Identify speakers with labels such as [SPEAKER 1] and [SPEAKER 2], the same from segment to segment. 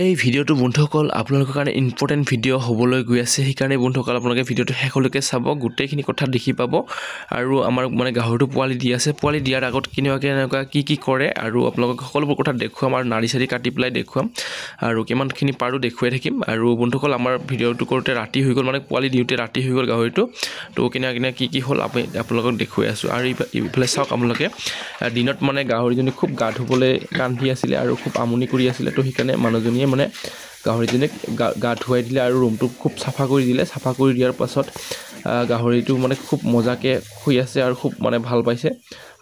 [SPEAKER 1] এই ভিডিওটো বন্ধুসকল আপোনালোকৰ কাৰণে ইম্পৰ্টেণ্ট ভিডিও হ'বলৈ গৈ আছে সেইকাৰণে বন্ধুসকল আপোনালোকে ভিডিওটো শেষলৈকে চাব গোটেইখিনি কথা দেখি পাব আৰু আমাৰ মানে গাহৰিটো পোৱালি দি আছে পোৱালি দিয়াৰ আগত কেনেকুৱা কি কৰে আৰু আপোনালোকক সকলোবোৰ কথা দেখুৱাম আৰু নাৰি চাৰি কাটি পেলাই দেখুৱাম আৰু কিমানখিনি পাৰো দেখুৱাই থাকিম আৰু বন্ধুসকল আমাৰ ভিডিওটো কৰোতে ৰাতি হৈ গ'ল মানে পোৱালি দিওতে ৰাতি হৈ গ'ল গাহৰিটো তো কেনে কি হ'ল আপোনালোকক দেখুৱাই আছো আৰু ইফালে চাওক আপোনালোকে দিনত মানে গাহৰিজনী খুব গা ধুবলৈ কান্দি আছিল আৰু খুব আমনি কৰি আছিল তো সেইকাৰণে মানুহজনী মানে গাহৰিজনীক গা ধুৱাই দিলে আৰু ৰুমটো খুব চাফা কৰি দিলে চাফা কৰি দিয়াৰ পাছত গাহৰিটো মানে খুব মজাকে শুই আছে আৰু খুব মানে ভাল পাইছে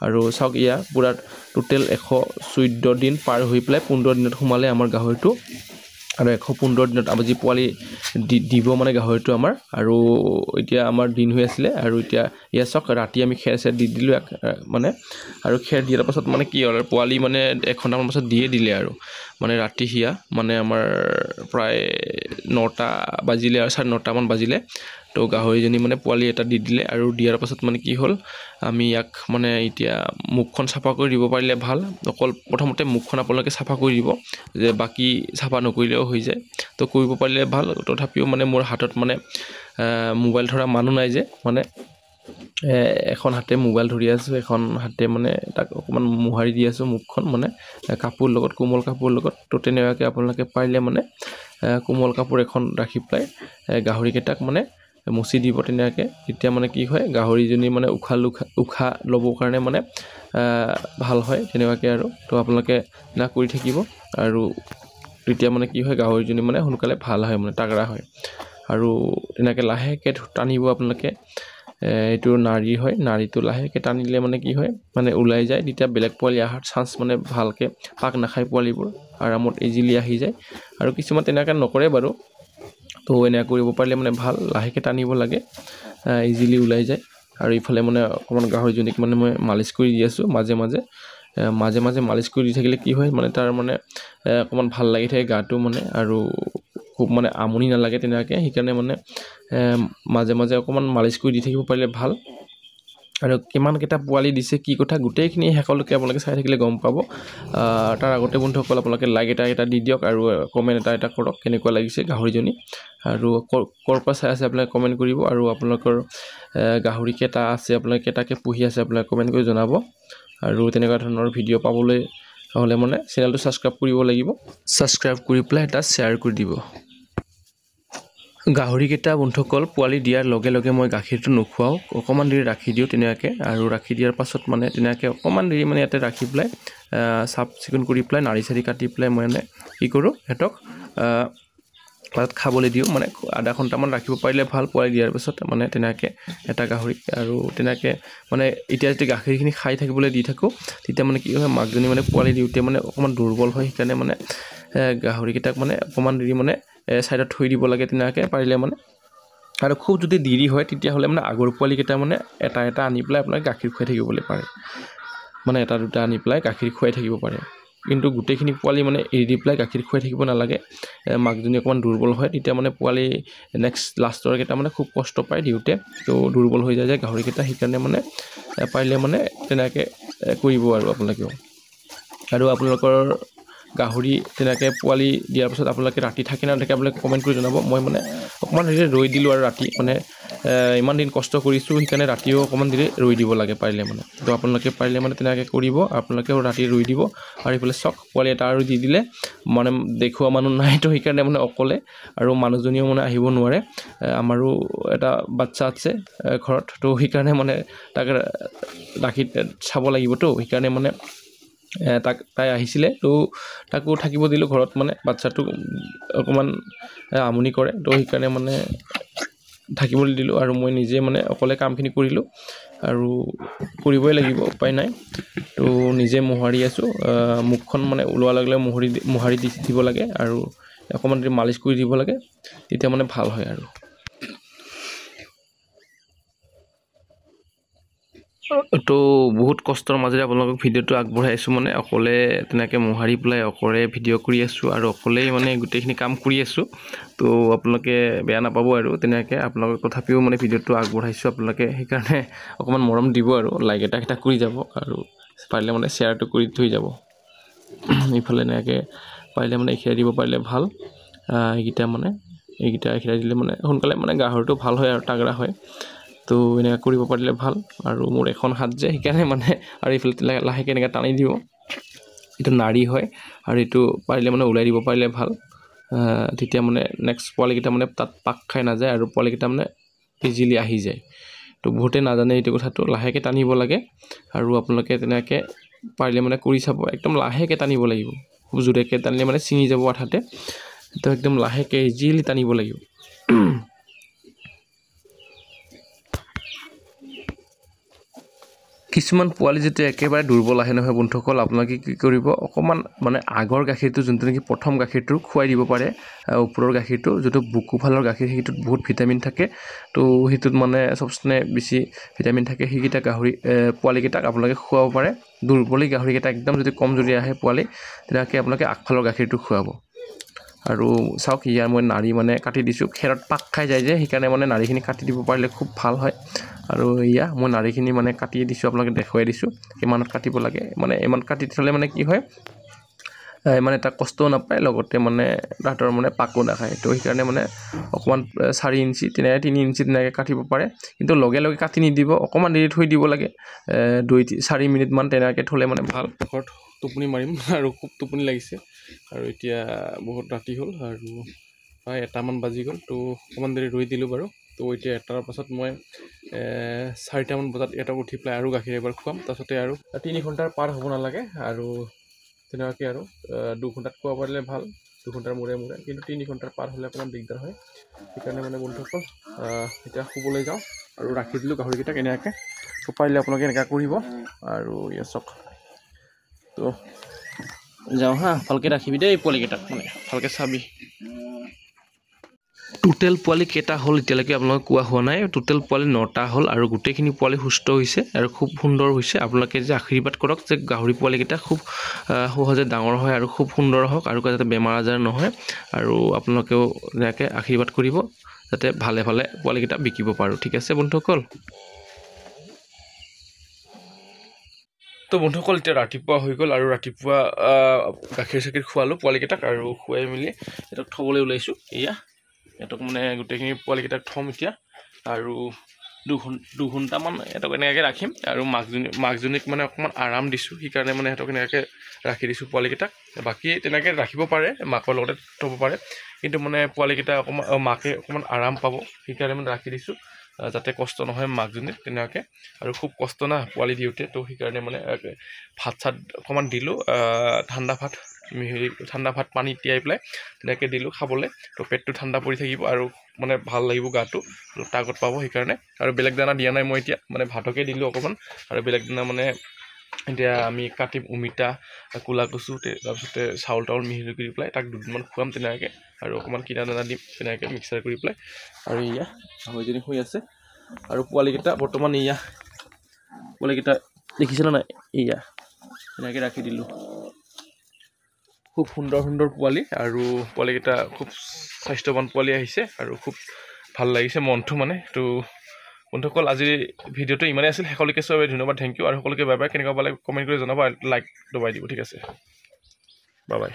[SPEAKER 1] আৰু চাওক ইয়া পুৰা টোটেল 114 দিন পাৰ হৈ পেলাই 15 দিনত সোমালে আমাৰ গাহৰিটো আৰু 115 দিনত আজি পোৱালি দিব মানে গাহৰিটো আমাৰ আৰু এতিয়া আমাৰ দিন হৈ আছিল আৰু এতিয়া ইয়া চাওক ৰাতি আমি খেৰ দি দিলো মানে আৰু খেৰ দিয়াৰ পাছত মানে কি হ'ল পোৱালি মানে 1 ঘণ্টামান পাছত দিলে আৰু মানে ৰাতি হিয়া মানে আমাৰ প্ৰায় 9টা বাজিলে আৰু 9:30 মান বাজিলে তো গাহৰিজনী মানে পোৱালি এটা দি দিলে আৰু দিয়াৰ পাছত মানে কি হ'ল আমি ইয়াক মানে এতিয়া মুখখন চাফা কৰি দিব পাৰিলে ভাল অকল প্ৰথমতে মুখখন আপোনালোকে চাফা কৰি দিব যে বাকি চাফা নকৰিলেও হৈ যায় তো কৰিব পাৰিলে ভাল তথাপিও মানে মোৰ হাতত মানে মোবাইল ধৰা মানুহ নাই যে মানে এখন হাতে মোবাইল ধৰি আছো এখন হাতে মানে তাক অকমান মুহাৰি দি আছো মুখখন মানে কাপোৰ লগত কোমল কাপোৰ লগত তো তেনেকৈ আপোনালোকে পাৰিলে মানে কোমল কাপোৰ এখন ৰাখি পেলাই গাহৰি কেইটাক মানে মুছি দিব তেনেকৈ তেতিয়া মানে কি হয় গাহৰিজনী মানে উখা ল'বৰ কাৰণে মানে ভাল হয় তেনেকৈ আৰু তো আপোনালোকে না কৰি থাকিব আৰু তেতিয়া মানে কি হয় গাহৰিজনী মানে সোনকালে ভাল হয় মানে তাগৰা হয় আৰু তেনেকৈ লাহেকৈ টানিব আপোনালোকে এইটো নাৰী হয় নাৰীটো লাহেকৈ টানিলে মানে কি হয় মানে ওলাই যায় তেতিয়া বেলেগ পোৱালি আহাৰ চান্স মানে ভালকৈ পাক নাখায় পোৱালিবোৰ আৰামত ইজিলি আহি যায় আৰু কিছুমান তেনেকৈ নকৰে বাৰু তো এনে কৰিব পাৰিলে মানে ভাল লাহেকৈ টানিব লাগে ইজিলি ওলাই যায় আৰু ইফালে মানে অকমান গাহৰিজনীক মানে মই মালিচ কৰি দি আছো মাজে মাজে মালিচ কৰি দি থাকিলে কি হয় মানে তাৰ মানে অকমান ভাল লাগি থাকে গাটো মানে আৰু খুব মানে আমনি নালাগে তেনেকৈ সেইকাৰণে মানে মাজে অকমান মালিচ কৰি দি থাকিব পাৰিলে ভাল আৰু কিমান কেইটা পোৱালি দিছে কি কথা গোটেইখিনি হেকলৈকে আপোনালোকে চাই থাকিলে গম পাব তাৰ আগতে বন্ধুসকল আপোনালোকে লাইক এটা দি দিয়ক আৰু কমেন্ট এটা কৰক কেনেকুৱা লাগিছে গাহৰিজনী আৰু ক'ৰ পৰা চাই আছে আপোনালোকে কমেন্ট কৰিব আৰু আপোনালোকৰ গাহৰি কেটা আছে আপোনালোকে কেটাকে পুহি আছে আপোনালোকে কমেন্ট কৰি জনাব আৰু তেনেকুৱা ধৰণৰ ভিডিও পাবলৈ হলে মানে চেনেলটো সাবস্ক্ৰাইব কৰিব লাগিব সাবস্ক্ৰাইব কৰি পেলাই এটা শ্বেয়াৰ কৰি দিব গাহৰি কেটা বন্ধুসকল পোৱালি দিয়াৰ লগে মই গাখীৰটো নুখুৱাও অকমান দেৰি ৰাখি দিও তেনেকৈ আৰু ৰাখি দিয়াৰ পাছত মানে তেনেকৈ অকমান দেৰি মানে ইয়াতে ৰাখি পেলাই সাফ চিকুণ কৰি পেলাই নাৰি চাৰি কাটি পেলাই মই মানে কি কৰো হেতক ভাত খাবলৈ দিও মানে আধা ঘণ্টামান ৰাখিব পাৰিলে ভাল পোৱালি দিয়াৰ পাছত মানে তেনেকৈ এটা গাহৰি আৰু তেনেকৈ মানে এতিয়া যদি গাখীৰখিনি খাই থাকিবলৈ দি থাকো তেতিয়া মানে কি হয় মাকজনী মানে পোৱালি দিওতে মানে অকমান দুৰ্বল হয় সেইকাৰণে মানে গাহৰি কেটাক মানে অকমান দেৰি মানে সাইডত থৈ দিব লাগে তেনেকৈ পাৰিলে মানে আৰু খুব যদি দেৰি হয় তেতিয়া হলে মানে আগৰ পোৱালি কেটা মানে এটা আনি পেলাই আপোনাক গাখীৰ খুৱাই থাকিবলৈ পাৰে মানে এটা দুটা আনি পেলাই গাখীৰ খুৱাই থাকিব পাৰে কিন্তু গোটেইখিনি পোৱালি মানে এৰি দি পেলাই গাখীৰ খুৱাই থাকিব নালাগে মাকজনী অকমান দুৰ্বল হয় তেতিয়া মানে পোৱালি নেক্সট লাষ্টৰ কেটা মানে খুব কষ্ট পায় দিওতে তো দুৰ্বল হৈ যায় গাহৰি কেটা সেইকাৰণে মানে পাৰিলে মানে তেনেকৈ কৰিব আৰু আপোনালোকেও আৰু আপোনালোকৰ গাহৰি তেনেকৈ পোৱালি দিয়াৰ পাছত আপোনালোকে ৰাতি থাকে না থাকে আপোনালোকে কমেন্ট কৰি জনাব মই মানে অকমান দেৰি ৰৈ দিলো আৰু ৰাতি মানে ইমান দিন কষ্ট কৰিছো সেইকাৰণে ৰাতিও অকমান দেৰি ৰৈ দিব লাগে পাৰিলে মানে তো আপোনালোকে পাৰিলে মানে তেনেকৈ কৰিব আপোনালোকেও ৰাতি ৰৈ দিব আৰু ইফালে চক পোৱালি এটা আৰু দি দিলে মানে দেখুৱা মানুহ নাই তো সেইকাৰণে মানে অকলে আৰু মানুহজনীও মানে আহিব নোৱাৰে আমাৰো এটা বাচ্চা আছে ঘৰত তো সেইকাৰণে মানে তাক ৰাখি চাব লাগিব তো সেইকাৰণে মানে তাই আহিছিলে তো তাকো থাকিব দিলো ঘৰত মানে বাচ্চাটো অকমান আমনি কৰে তো সেইকাৰণে মানে থাকিবলৈ দিলো আৰু মই নিজে মানে অকলে কামখিনি কৰিলো আৰু কৰিবই লাগিব উপায় নাই তো নিজে মোহাৰি আছো মুখখন মানে ওলোৱা লাগিলে মোহাৰি দিব লাগে আৰু অকমান মালিচ কৰি দিব লাগে তেতিয়া মানে ভাল হয় আৰু তো বহুত কষ্টৰ মাজেৰে আপোনালোকক ভিডিওটো আগবঢ়াইছো মানে অকলে তেনেকৈ মোহাৰি পেলাই অকলে ভিডিও কৰি আছো আৰু অকলেই মানে গোটেইখিনি কাম কৰি আছো তো আপোনালোকে বেয়া নাপাব আৰু তেনেকৈ আপোনালোক তথাপিও মানে ভিডিওটো আগবঢ়াইছো আপোনালোকে সেইকাৰণে অকমান মৰম দিব আৰু লাইক এটা কৰি যাব আৰু পাৰিলে মানে শ্বেয়াৰটো কৰি থৈ যাব ইফালে এনেকৈ পাৰিলে মানে এখিৰাই দিব পাৰিলে ভাল এইকেইটা মানে এইকেইটা এখিৰাই দিলে মানে সোনকালে মানে গাহৰিটো ভাল হয় আৰু তাগৰা হয় তো এনেকৈ কৰিব পাৰিলে ভাল আৰু মোৰ এখন হাত যে সেইকাৰণে মানে আৰু এইফালে লাহেকৈ এনেকৈ টানি দিব এইটো নাড়ী হয় আৰু এইটো পাৰিলে মানে ওলাই দিব পাৰিলে ভাল তেতিয়া মানে নেক্সট পোৱালিকেইটা মানে তাত পাক খাই নাযায় আৰু পোৱালিকেইটা মানে ইজিলি আহি যায় তো বহুতে নাজানে এইটো কথাটো লাহেকৈ টানিব লাগে আৰু আপোনালোকে তেনেকৈ পাৰিলে মানে কৰি চাব একদম লাহেকৈ টানিব লাগিব খুব জোৰেকৈ টানিলে মানে ছিঙি যাব আঠাতে তো একদম লাহেকৈ ইজিলি টানিব লাগিব কিছুমান পোৱালি যেতিয়া একেবাৰে দুৰ্বল আহে নহয় বন্ধুসকল আপোনালোকে কি কৰিব অকণমান মানে আগৰ গাখীৰটো যোনটো নেকি প্ৰথম গাখীৰটো খুৱাই দিব পাৰে ওপৰৰ গাখীৰটো যিটো বুকুফালৰ গাখীৰ সেইটোত বহুত ভিটামিন থাকে তো সেইটোত মানে চবচে বেছি ভিটামিন থাকে সেইকেইটা গাহৰি পোৱালিকেইটাক আপোনালোকে খুৱাব পাৰে দুৰ্বলী গাহৰিকেইটা একদম যদি কমজুৰি আহে পোৱালি তেনেকৈ আপোনালোকে আগফালৰ গাখীৰটো খুৱাব আৰু চাওক ইয়াৰ মই নাড়ী মানে কাটি দিছোঁ খেৰত পাক খাই যায় যে সেইকাৰণে মানে নাড়ীখিনি কাটি দিব পাৰিলে খুব ভাল হয় আৰু ইয়া মই নাড়ীখিনি মানে কাটি দিছোঁ আপোনালোকে দেখুৱাই দিছোঁ কিমানত কাটিব লাগে মানে ইমান কাটি থ'লে মানে কি হয় মানে এটা কষ্টও নাপায় লগতে মানে তাহাঁতৰ মানে পাকো নাখায় তো সেইকাৰণে মানে অকণমান 4 ইঞ্চি 3 ইঞ্চি তেনেকৈ কাটিব পাৰে কিন্তু লগে লগে কাটি নিদিব অকণমান দেৰি থৈ দিব লাগে 2-4 মিনিটমান তেনেকৈ থ'লে মানে ভাল ঘৰত টোপনি মাৰিম আৰু খুব টোপনি লাগিছে আৰু এতিয়া বহুত ৰাতি হ'ল আৰু প্ৰায় 1টামান বাজি গ'ল তো অকণমান দেৰি ৰৈ দিলোঁ বাৰু তো এতিয়া 1টাৰ পাছত মই 4টামান বজাত এটাক উঠি পেলাই আৰু গাখীৰ এবাৰ খুৱাম তাৰপিছতে আৰু 3 ঘণ্টাৰ পাৰ হ'ব নালাগে আৰু তেনেকুৱাকৈ আৰু 2 ঘণ্টাত খুৱাব পাৰিলে ভাল 2 ঘণ্টাৰ মূৰে মূৰে কিন্তু 3 ঘণ্টাৰ পাৰ হ'লে অকণমান দিগদাৰ হয় সেইকাৰণে মানে বন্ধুসকল এতিয়া শুবলৈ যাওঁ আৰু ৰাখি দিলোঁ গাহৰিকেইটাক এনেকৈ তো পাৰিলে আপোনালোকে এনেকৈ কৰিব আৰু চাওক তো যাওঁ হা ভালকৈ ৰাখিবি দেই পোৱালিকেইটাক মানে ভালকৈ চাবি টোটেল পোৱালি কেইটা হ'ল এতিয়ালৈকে আপোনালোকে কোৱা হোৱা নাই টোটেল পোৱালি 9টা হ'ল আৰু গোটেইখিনি পোৱালি সুস্থ হৈছে আৰু খুব সুন্দৰ হৈছে আপোনালোকে যে আশীৰ্বাদ কৰক যে গাহৰি পোৱালিকেইটা খুব সহজে ডাঙৰ হয় আৰু খুব সুন্দৰ হওক আৰু যাতে বেমাৰ আজাৰ নহয় আৰু আপোনালোকেও এনেকৈ আশীৰ্বাদ কৰিব যাতে ভালে ভালে পোৱালিকেইটা বিকিব পাৰোঁ ঠিক আছে বন্ধুসকল তো বন্ধুসকল এতিয়া ৰাতিপুৱা হৈ গ'ল আৰু ৰাতিপুৱা গাখীৰ চাখীৰ খোৱালোঁ পোৱালিকেইটাক আৰু খুৱাই মেলি সিহঁতক থ'বলৈ ওলাইছোঁ এয়া সিহঁতক মানে গোটেইখিনি পোৱালিকেইটাক থ'ম এতিয়া আৰু 2 ঘণ্টামান সিহঁতক এনেকৈ ৰাখিম আৰু মাকজনীক মানে অকণমান আৰাম দিছোঁ সেইকাৰণে মানে সিহঁতক এনেকৈ ৰাখি দিছোঁ পোৱালিকেইটাক বাকী তেনেকৈ ৰাখিব পাৰে মাকৰ লগতে থ'ব পাৰে কিন্তু মানে পোৱালিকেইটা অকণমান মাকে অকণমান আৰাম পাব সেইকাৰণে মানে ৰাখি দিছোঁ যাতে কষ্ট নহয় মাকজনীৰ তেনেকুৱাকৈ আৰু খুব কষ্ট না পোৱালি দিওঁতে তো সেইকাৰণে মানে ভাত চাত অকণমান দিলোঁ ঠাণ্ডা ভাত পানী তিয়াই পেলাই তেনেকৈ দিলোঁ খাবলৈ তো পেটটো ঠাণ্ডা পৰি থাকিব আৰু মানে ভাল লাগিব গাটো তাগত পাব সেইকাৰণে আৰু বেলেগ দানা দিয়া নাই মই এতিয়া মানে ভাতকে দিলোঁ অকণমান আৰু বেলেগ দানা মানে এতিয়া আমি কাটিম অমিতা ক'লা কচু তাৰপিছতে চাউল তাউল মিহি কৰি পেলাই তাক 2 দিনমান খুৱাম তেনেকৈ আৰু অকণমান কিনা দানা দিম তেনেকৈ মিক্সাৰ কৰি পেলাই আৰু ইয়া গাহৰিজনী শুই আছে আৰু পোৱালিকেইটা বৰ্তমান ইয়া পোৱালিকেইটা দেখিছেনে নাই ইয়া তেনেকৈ ৰাখি দিলোঁ খুব সুন্দৰ সুন্দৰ পোৱালি আৰু পোৱালিকেইটা খুব স্বাস্থ্যৱান পোৱালি আহিছে আৰু খুব ভাল লাগিছে মনটো মানে তো বন্ধুসকল আজিৰ ভিডিঅ'টো ইমানেই আছিল শেষলৈকে চোৱাৰ বাবে ধন্যবাদ থেংক ইউ আৰু সকলোকে বাই বাই কেনেকুৱা পালে কমেণ্ট কৰি জনাব লাইক দবাই দিব ঠিক আছে বাই বাই